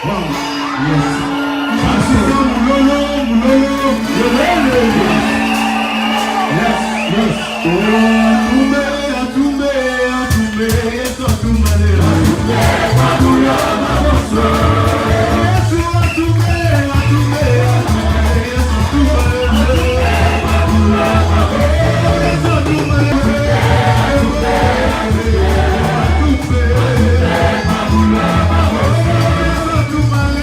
Wow. Yes. Asika mulolo, mulolo, mulolo. Yes, yes. Oh, atumbe, atumbe, yesu atumale. Atumbe, makula, makoso. Yesu atumbe, atumbe, atumbe, yesu atumale. Makula, makoso. Yesu atumale. Atumbe, atumbe, makula, makoso. Yesu atumale.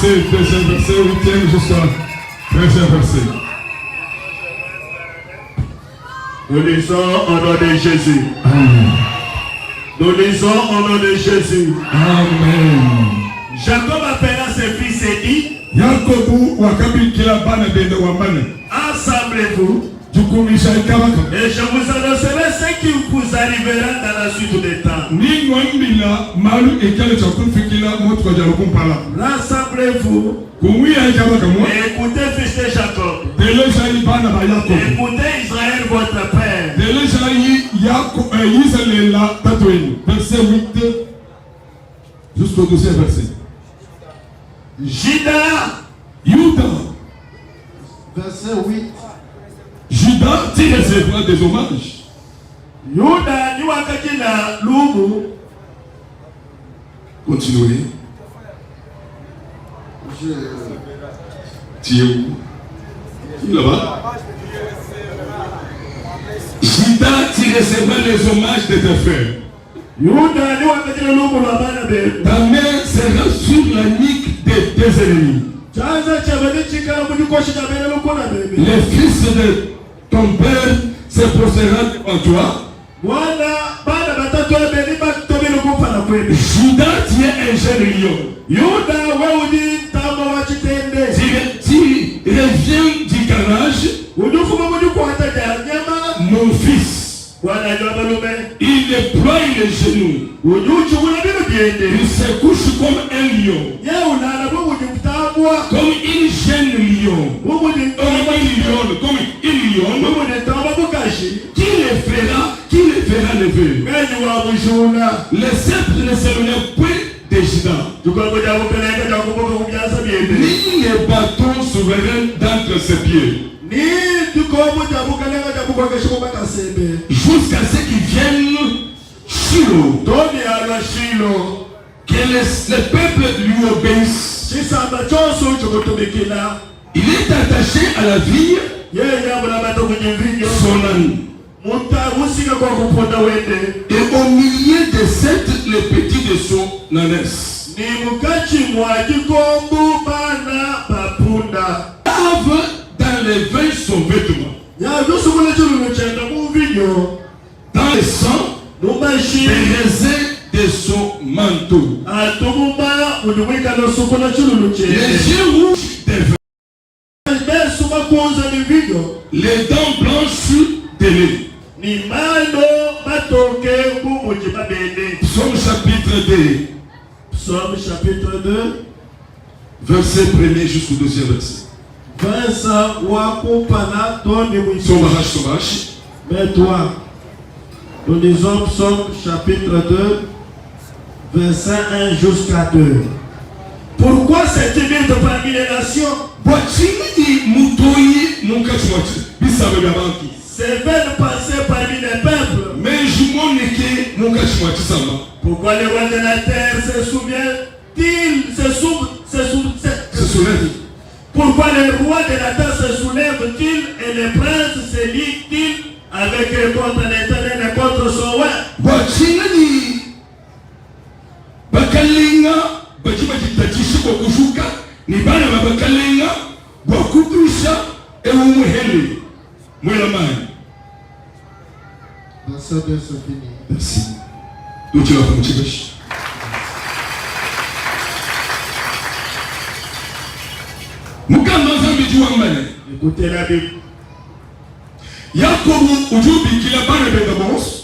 verset, deuxième verset, 8e jusqu'à 13e verset. Nous lisons au nom de Jésus. Amen. Nous lisons au nom de Jésus. Amen. Jacob appela ses fils et dit, Yakobu wakabikila bana bende wamane. assemblez-vous Jukumisha ikabaka. et je vous annoncerai ce qui vous arrivera dans la suite des temps. Ni nwambila malu ekele chakufikila motu kwa jarukumpala. Rassemblez-vous Kumuya ikabaka mwa. et écoutez, fils de Jacob. Delesha ibana ba Yakobu. Écoutez, Israël, votre père. Delesha Israël la tatoeni. Verset 8 jusqu'au 12e verset. Juda. Verset 8. Juda tire ses voix des hommages. Yuda ni wakati na lumu. Continuez. Tu es où? Qui est là-bas? Juda tire ses voix les hommages de tes frères. Yuda ni wakati na lumu la bana be. Ta main sera sur la nuque de tes ennemis. Les fils de ton père se prosterneront devant toi. Juda, tu es un jeune lion. Tu reviens du garage. Mon fils. Il déploie les genoux. Il se couche comme un lion. Comme une jeune lion. Comme une lion. Qui les fera lever? Les sceptres ne se relèvent point de Juda. Ni les bâtons souverains d'entre ses pieds. Jusqu'à ce qu'ils viennent Shiloh. Que le peuple lui obéisse. Il est attaché à la vie. Son âne. Et au milieu de sept, les petits de son ânesse. Lave dans les veins son vêtement. Dans le sang, les raisins de son manteau. Les yeux rouges des veins. Les dents blanches de lait. Psaume chapitre 2. Psaume chapitre 2. Verset 1er jusqu'au 2e verset. Sauvage. Mais toi, nous lisons Psaume chapitre 2, verset 1 jusqu'à 2. Pourquoi cette lutte parmi les nations? C'est vaine pensée parmi les peuples. Pourquoi les rois de la terre se souviennent-ils, se soulèvent? Pourquoi les rois de la terre se soulèvent-ils et les princes se lient-ils avec contre l'Éternel et contre son roi? Merci. Donc tu vas faire un petit pêche. Écoutez la Bible.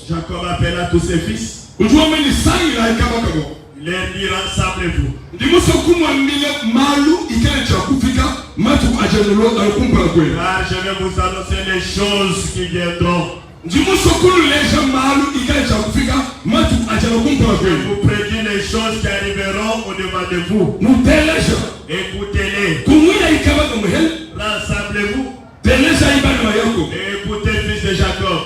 Jacob appela tous ses fils. Il leur dit, rassemblez-vous. Car je vais vous annoncer les choses qui viendront. Je vous prédis les choses qui arriveront au-devant de vous. Écoutez-les. Rassemblez-vous. Écoutez le fils de Jacob.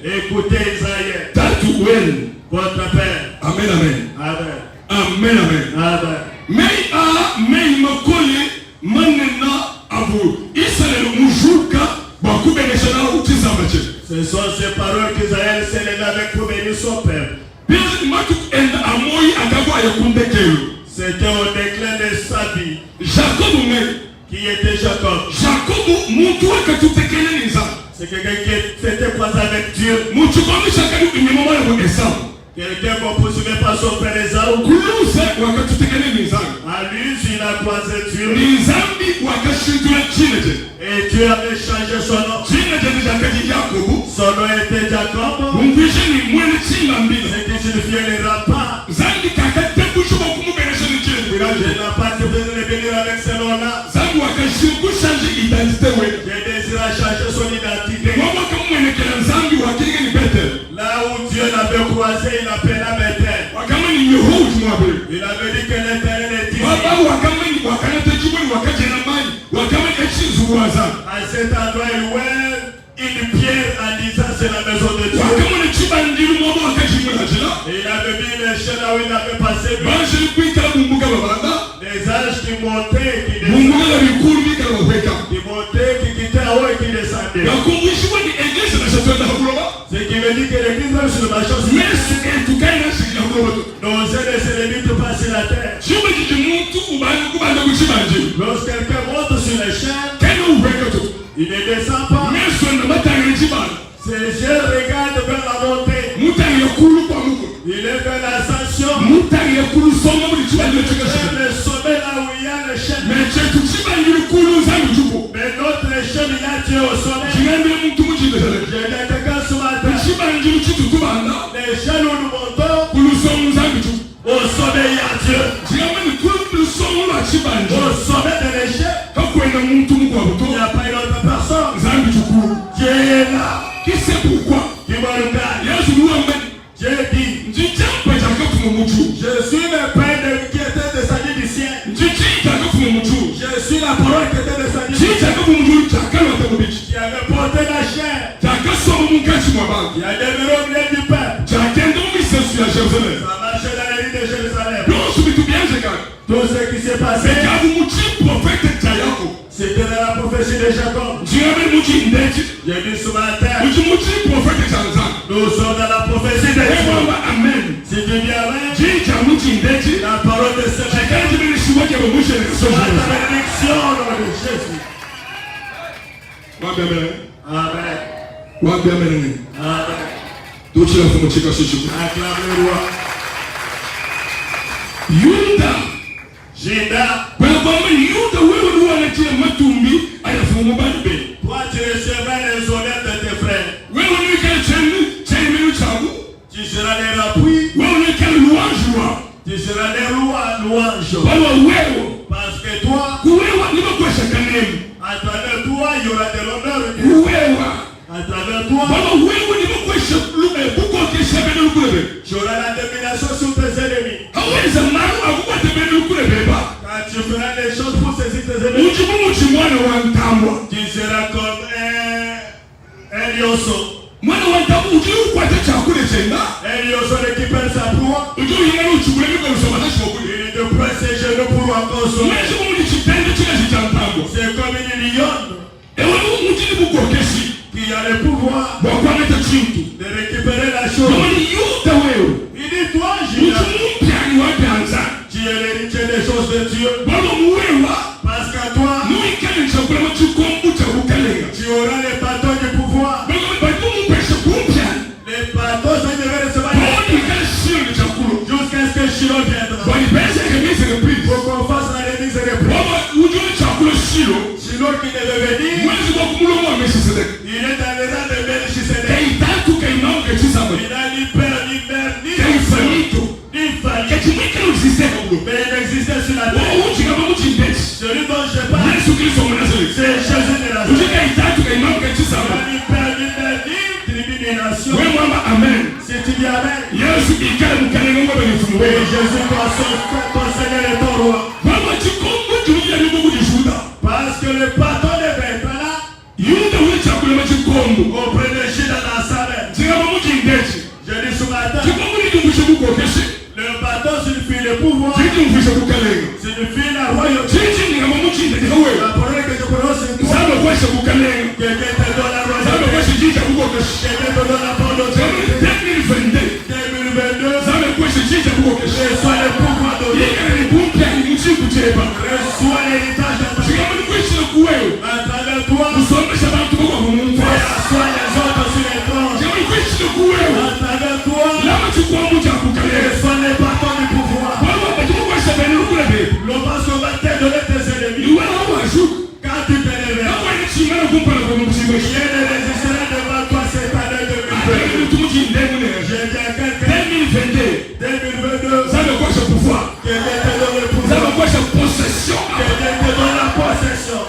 Écoutez Israël. Votre père. Amen, amen. Amen. Amen, amen. Amen. Ce sont ces paroles qu'Israël s'est levé avec pour bénir son père. C'était au déclin était Jacob. Jacob, muntu akatutekele nizam. C'est quelqu'un qui s'était croisé avec Dieu. Muntu kwami shakali unyemama ya Esau. Quelqu'un qu'on poursuivait par son frère Esau. Kuluze wakatutekele nizam. À lui, il a croisé Dieu. Nizambi wakashindula chineje. Et Dieu avait changé son nom. Chineje ni jakati Jacob. Son nom était Jacob. Mungwishe ni mwene chingambila. Ce qui signifiait les remparts. Zambi kakate kushuba kumuberesha ni chineje. Je n'ai pas de venir avec ce nom-là. Zambi wakashindula changer identité we. J'ai désiré changer son identité. Mwaka kamwenekela Zambi wakirige ni Bethel. Là où Dieu l'avait croisé, il appela Bethel. Wakama ni Yehowa mwabele. Il avait dit que l'Éternel est ici. Baba wakama ni wakanate jiboni wakajena mali. Wakama ni echizuwaza. À cet endroit, il ouvert une pierre en disant c'est la maison de Dieu. Wakama ni chibandilu mwabo wakajimula jila. Et il avait mis l'échelle là où il avait passé. Baje kuita mumbuka babanda. Les anges qui montaient, qui Mumbuka la descendaient. bikuru bika la weka. Qui montaient, qui quittaient en haut et qui descendaient. Yakumbushiwa ni eglise na shatwa na hakuloba. Ce qui veut dire que l'église même sur le marché. Yesu etukai na shiki na hakuloba. Nos ailes se limitent pas sur la terre. Shuma jiji muntu kubanda kuchibanje. Lorsque quelqu'un monte sur l'échelle, Kena uweka tu. il ne descend pas. Yesu na matanga chibanje. Ses yeux regardent vers la montée. Mutanga yakulu kwa muko. Il est vers l'ascension. Mutanga yakulu soma muri chibanje chikashika. Vers le sommet là où il y a l'échelle. Mais chetu chibanje kulu zangu juko. Mais notre échelle, il y a Dieu au sommet. Chingambile muntu mujibezele. J'ai dit à quelqu'un ce matin. Chibanje chitu tubanda. L'échelle où nous montons, Kulu somu zangu juko. au sommet il y a Dieu. Chingambile kulu somu la chibanje. Au sommet de l'échelle, Kakwenda muntu mukwabuto. il n'y a pas une autre personne. Zangu juko. Dieu est là. Qui sait pourquoi? Qui me regarde. Yesu nuambe. Dieu dit, Njijampa jakafu mutu. je suis le pain qui était descendu du ciel. Njiji jakafu mutu. Je suis la parole qui était descendue du Ji ciel. jakafu mutu jakalo tamubichi. Qui avait porté la chair. Jakaso mungachi mwabanga. Il y a des miracles du peuple. Jakendo misesu ya Jérusalem. Ça marchait dans les rues de Jérusalem. Yosu bitu byanze kaka. Tout ce qui s'est passé, Sekabu muchi prophète Jayako. c'était dans la prophétie de Jacob. Njiabe muchi ndechi. J'ai dit ce matin, Muchi prophète Janzan. nous sommes dans la prophétie de Dieu. Ebamba amen. Si tu viens avec Jija muchi ndechi. la parole de ce matin, Jikaji bili shiwake wa mushe na soit sojo. ta bénédiction au nom de Jésus. Wabi amen. Amen. Wabi amen. Amen. Dochi la fumo chika shishu. Acclame le roi. Yuda. Judas, Baba Yuda wewe ni wanatia matumbi ayafumu bande. toi tu recevras les honneurs de tes frères. Wewe ni kile chemenu chabu. Tu seras les appuis, Wewe ni kile luanjwa. tu seras les rois louanges. Baba wewe Parce que toi, kuwewa ni makwesha kanemu. à travers toi, il y aura de l'honneur de Dieu. Kuwewa. À travers toi, Baba wewe ni makwesha buko kesha bene lukulebe. tu auras la domination sur tes ennemis. Haweza maru akubate bene lukulebe ba. Quand tu feras des choses pour saisir tes ennemis, Ujibu mwana wa ntambwa. tu seras comme un lionceau. Mwana wa ntambwa ujibu kwate chakule chenda. Un lionceau qui perd sa proie, Ujibu yingana uchukule biko lusoma na shokule. il te prend ses genoux pour en consommer. Mwezi muli chitende chile chitantambwa. C'est comme une lionne Ewe mujini buko keshi. qui a le pouvoir Bwakwameta chintu. de récupérer la chose. Mwani yuda wewe. Il dit, toi, Judas, Ujimumpyani wapanza. tu es l'héritier des choses de Dieu. Baba muwewa. Parce qu'à toi, Nuikale chakula machikombu cha bukalenga. tu auras les bâtons du pouvoir. Baba batu mpesha kumpyani. Les bâtons, ça devait recevoir Boni kale shio ni chakula. jusqu'à ce que Shiloh viendra. Bani pesa kemise ke please. Pour qu'on fasse la remise des prix. Baba ujue chakula shio. Shiloh qui devait venir, Mwezi kwa kumulomo wa Melchisedek. il est dans les rangs de Melchisedec. Kaitatu kaimao kechisaba. Il n'a ni père, ni mère, ni Kaifanito. ni famille. Kechimwika usisema ulo. Mais il existait sur la terre. Wewe uchi kama mchi ndeti. Celui dont je parle, Yesu Kristo mwanazeli. c'est Jésus de Nazareth. Ujue kaitatu kaimao Il kechisaba. n'a ni père, ni mère, ni tribu, ni nation. Wewe mwamba amen. Si tu dis Amen, Yesu ikale mukalenga ngwa banifumu. oui, Jésus, ton Seigneur est ton roi. Baba chikombu jumia ni Mungu Juda. Parce que le bâton devait être là, Yuda wewe chakula machikombu. auprès de Judas dans sa main. Zinga mchi ndeti. Je dis ce matin, Chikombu ni kumbusha buko keshi. le bâton signifie le pouvoir, Ziki mfisha bukalenga. signifie la royauté. Chichi ni kama mchi ndeti wewe. La parole que je prononce, c'est toi. Zaba kwesha bukalenga. Quelqu'un te donne la Zaba royauté. kwesha jija buko keshi. Quelqu'un te donne la parole de Zaba Dieu. 2022. 2022, Zaba kwesha jija buko keshi. reçois le pouvoir de Dieu. Yeye ni bumpya ni mchi kucheba. Reçois l'héritage de ta vie. Zika mchi kwesha Reçois les bâtons du pouvoir. Le parce qu'on va te donner tes ennemis. Quand tu te réveilles, rien ne résistera devant toi cette année 2022. J'ai dit à quelqu'un 2022, Ça veut quoi ce pouvoir? Quelqu'un te donne le Ça pouvoir. veut quoi cette possession? Quelqu'un te donne la possession.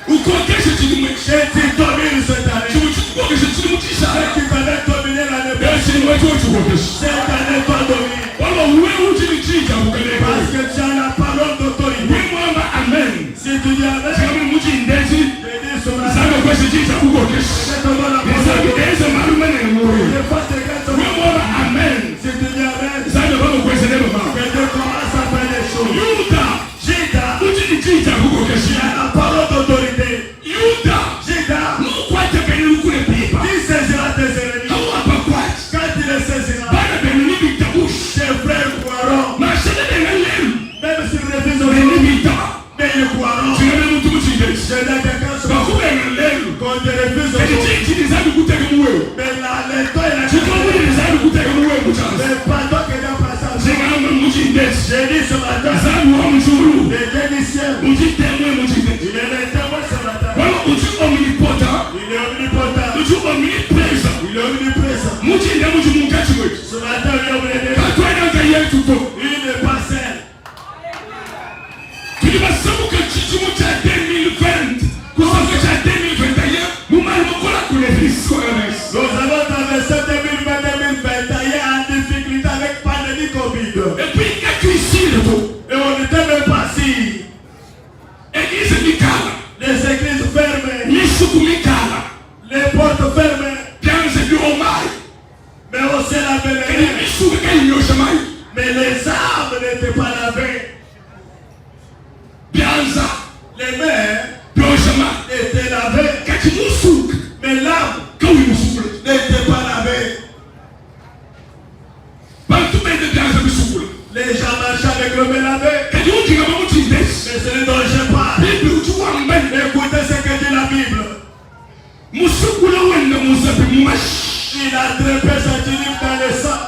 Ou quoi que je te dis, Et tu domines cette année. je me dis quoi que je te dis, Ce qui t'avait dominé l'année c'est passée, une voiture tu vois. cette année toi domines. Voilà, où est où tu le dis, Parce que tu as la parole d'autorité. oui, moi, amen. Si tu dis amen, C'est comme une mouche indécis. je dis sur la Ça veut quoi je dis, ça vous quoi que je te donne la les parole. amis, c'est malheureux, mais mourir. Je fais tes gars sur Oui, moi, amen. Si tu dis amen, Ça ne va pas quoi c'est le moment. que Dieu commence à faire des choses. Yuda, Judas, où tu le dis, ça vous quoi que tu as la parole d'autorité. Yuda, Judas, nous quoi te bénir le coup de pied. qui saisira tes ennemis? Nous à pas quoi. Quand tu les saisiras, Pas de bénir ni ta bouche. tes frères croiront. Ma chaîne est dans l'aile. Même s'ils refusent Ni aujourd'hui, ta. mais ils croiront. Tu n'as même tout ce que Je dis à quelqu'un ce bah, matin, vous avez l'aile. qu'on te refuse Et aujourd'hui. tu dis ça de goûter comme vous. Mais là, les toi et la Tu comprends ça de goûter comme vous, mon chance. mais pas toi que Dieu passe à C'est toi. quand même mouche indécis. J'ai dit ce matin, Ça nous rend jour. les techniciens, Mouche témoin, mouche indécis. il est le témoin ce matin. Voilà, mouche omnipotent. Il est omnipotent. Mouche omniprésent. Il est omniprésent. Mouche indécis, mouche moukachiwe. Ce matin, il est omniprésent. Quand toi, dans ta yeux, tout le Il n'est pas seul. tu dis, bah, ça vous que tu mouches à 2020. Quand ça fait à 2021, vous m'avez encore la connaissance. Nous avons traversé 2020-2021 en difficulté avec pandémie Covid. Et puis, il y a que ici, le tout. Et on n'était même pas si. Église Mikala. Les églises fermées, Nishuku Mikala. les portes fermées, Bien, c'est du homard. mais on s'est lavé les Et les mains. Nishuku qui est au chemin. Mais les armes n'étaient pas lavées. Bien, ça. Les mains Bien, au chemin. étaient lavées, Quand tu nous souques. mais l'âme Quand il nous souffle. n'était pas lavée. Partout, mais de bien, ça me souffle. Les gens marchaient avec le main lavé. Et tu dis, comment tu dis? Mais celui dont je parle, Bible, tu vois, même. écoutez ce que dit la Bible. Musukula wenda musabe mumashi. Il a trempé sa tunique dans le sang,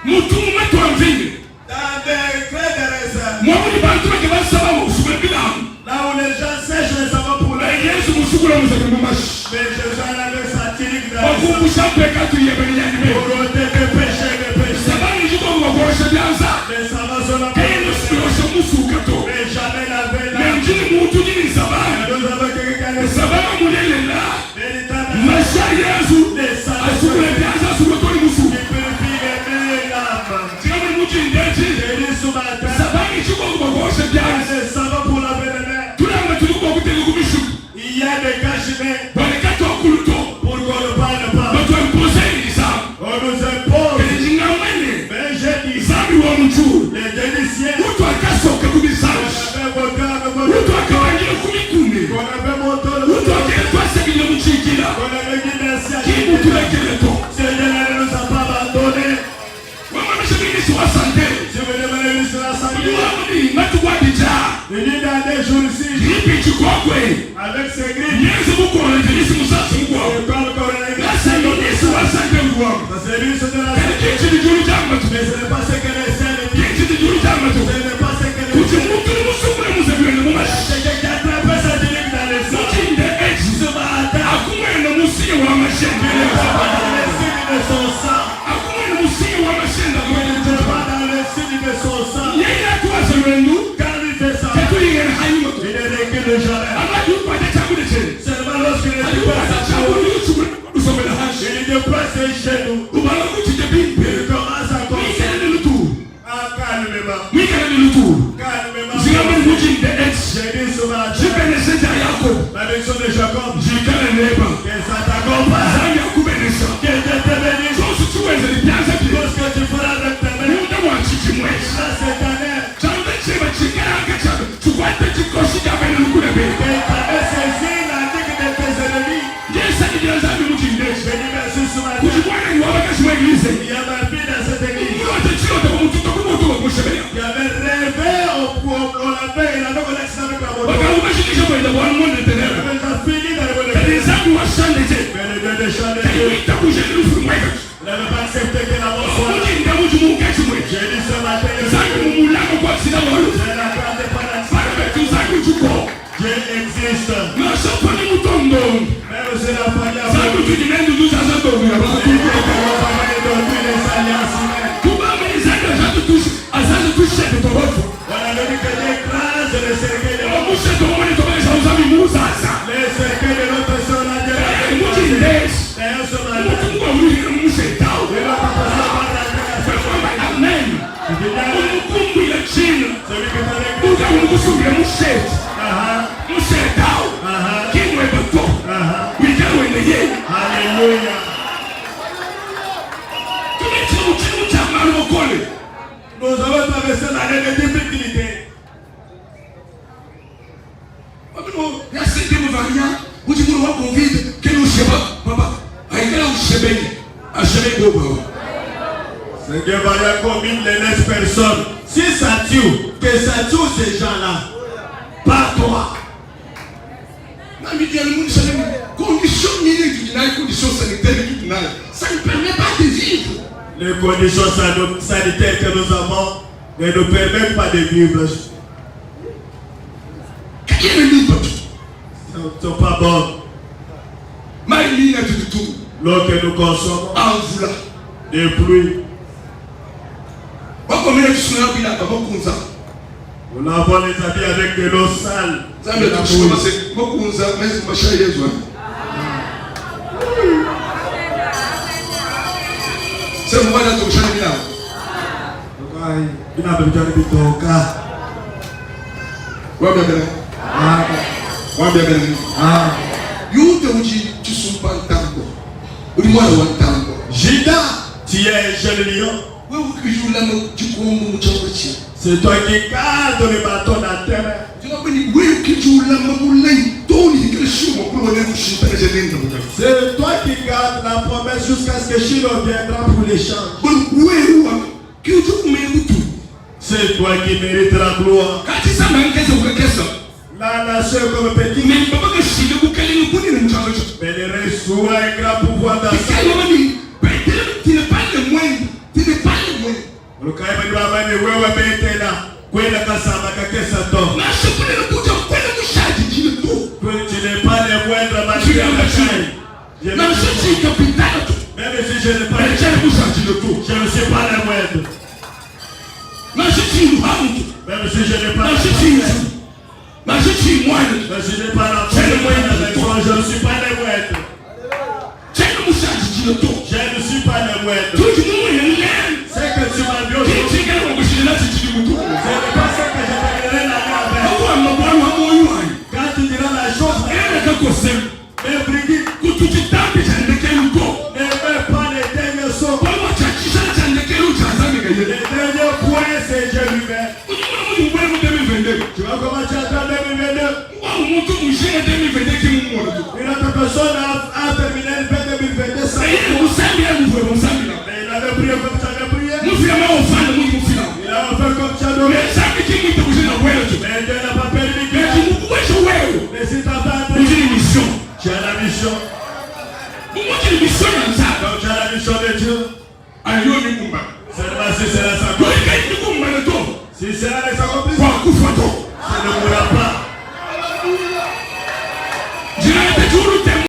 Mutumu metu amvini. dans des craies de raisin. Mwamuni bantu bake basaba musukula bilamu. Là où les gens sèchent les savons pour Na les Yesu musukula musabe mumashi. mais Jésus a lavé sa tunique dans le sang Wakumbusha peka tuyebeni yanime. pour ôter des péchés, des péchés. Sabani jiko mwakoshe byanza. Mais ça va sur la Kaya nusukuloshe musukato. mais jamais lavé la Memjini mutu jini sabani. nous avons quelqu'un qui a Sabana mulelela. véritable Masha Yesu. Asukule byanza asukotoni musu. qui purifie les mains et l'âme. Tigame mutu indeti. J'ai dit ce matin, Sabani jiko mwakoshe byanza. c'est savon pour laver les mains. Tulanga tulikuwa kutele kumishu. Il y a des cachemets Wanekati wakuluto. pour qu'on ne parle pas. Watu wampozeni sana. On nous impose. Kijingamene. Mais j'ai dit, Zambi wa mchuru. les techniciens, Mtu akasoka on kubisaji. avait monté avec mon Mtu akawanyira kumikume. on avait monté le Mtu aketwasegile muchikila. on avait dit merci à Kibu Dieu. tulekeleto. Seigneur ne nous a pas abandonné. Wamamisha minisi wa sante. Je veux demander sur la santé. Mtuwamuni ngatu wadija. Il dit dans des jours-ci, Gripi chikokwe. avec ses grippes, Nyezi mukone jenisi musasi mkwa. et comme le coronavirus, Lasa yonisi wa sante mkwa. ça c'est lui, c'est de la Kani kinchi di juru jamatu. mais ce n'est pas ce que les saints disent. Kinchi di juru jamatu. Ce n'est pas ce que les Kuti saints mutu ni musukule musabirene mumashi. c'est quelqu'un qui a attrapé sa tunique dans le sang. Mutinde eji. Ce matin, Akumwena musiye wa mashende. il n'est pas dans le signe de son sang. Akumwena musiye wa mashende. Il n'est pas dans le signe de son sang. Yeye atuwaza lwendu. Quand il fait ça, Tetuyingena hayima. il ne recule jamais. Amadi ukwata chakude chene. Seulement lorsqu'il est Alikwata chakude yuchukule kusomela hashi. il déplace chez nous. Ubala kuchite bimpe. Il commence à commencer Mwikele ni luturu. calmement. Mwikele ni luturu. Calmement. Zingamani mujinde eji. J'ai dit ce matin, Jipeneseza yako. la maison de Jacob, Jikale neba. que ça t'accompagne, Zami akubenesa. que Dieu te bénisse. Zosu tuweze lipyanza Tout pye. ce que tu feras avec tes mains, Muda wa chichimwezi. ça cette année, Chamba cheba chikaranga chabe. Chukwate chikoshi chabene lukulebe. que tu avais saisi la digue de tes ennemis. Yesa nilianzami mujinde. Je dis merci ce matin. Kujibwana ni wabakashi wa eglise. Il y a ma fille dans cette église Mwote chiyote kwa mtuto kumoto wa kushebea. qui avait rêvé, on l'avait, il avait un accident avec la moto. Wakawumashikisha mwenda wa mwende Il tenera. avait déjà fini dans le Kani zangu wa shande je. mais le Dieu des champs de Kani Dieu, wita kujeni lufu mwega. il n'avait pas accepté que la tu dis même nous ça dormir. Nous avons traversé l'année de difficulté. Seigneur, voilà combien de 9 personnes. Si ça tue, que ça tue ces gens-là. Pas toi. Conditions sanitaires, ça ne permet pas de vivre. Les conditions sanitaires que nous avons ne nous permettent pas de vivre. Elles ne sont pas bonnes. L'eau que nous consommons, des pluies. Nous lavons les habits avec de l'eau sale. C'est moi dans ton champ. Jida, tu es un jeune lion. C'est toi qui gardes le bâton dans la terre. C'est toi qui gardes la promesse jusqu'à ce que Shiloh viendra pour l'échange. C'est toi qui mérites la gloire. La nation comme petit. Mais le reçoit un grand pouvoir dans sa vie. Tu n'es pas le moindre. Tu n'es pas le moindre. Tu n'es pas le moindre. Même si je n'ai pas le je ne suis pas le moindre. Même si je n'ai pas je n'ai pas la je ne suis pas le moindre. Je ne suis pas le moindre. C'est que tu m'as vu aujourd'hui. C'est pas ça que je t'appellerai la main. Quand tu diras la chose, mais Brigitte, ne mets pas les derniers sauts. Les derniers points, c'est Dieu lui-même. Tu vois comment tu attends 2022? Une autre personne a terminé le 2022 sans. Mais il avait prié comme tu avais prié. Il a fait comme tu as donné. Mais Dieu n'a pas permis que. Mais si tu as tu as la mission. Donc tu as la mission de Dieu. Seulement si c'est la s'accomplir. Si c'est la s'accomplir, ça ne mourra pas.